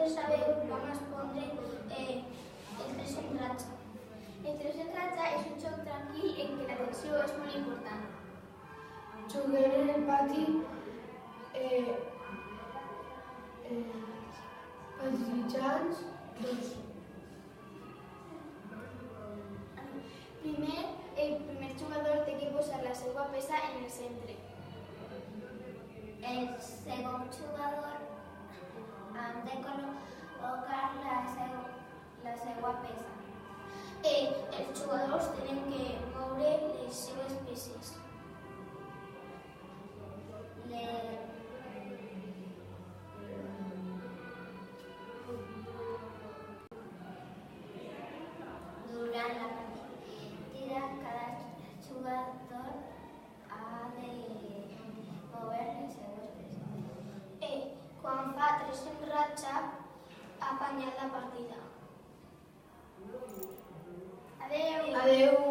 vosaltres sabeu, vam respondre el 3 en ratxa. El 3 en ratxa és un joc tranquil en què l'atenció és molt important. Juguem en el pati pels mitjans 2. El primer jugador té que posar la seva peça en el centre. El segon jugador ha de col·locar la seva peça. Els jugadors tenen que moure les seves peces. Durant la partida, cada jugador ha de moure les seves peces. Quan fa 3 en ratxa, ha guanyat la partida. Adeu! Adeu!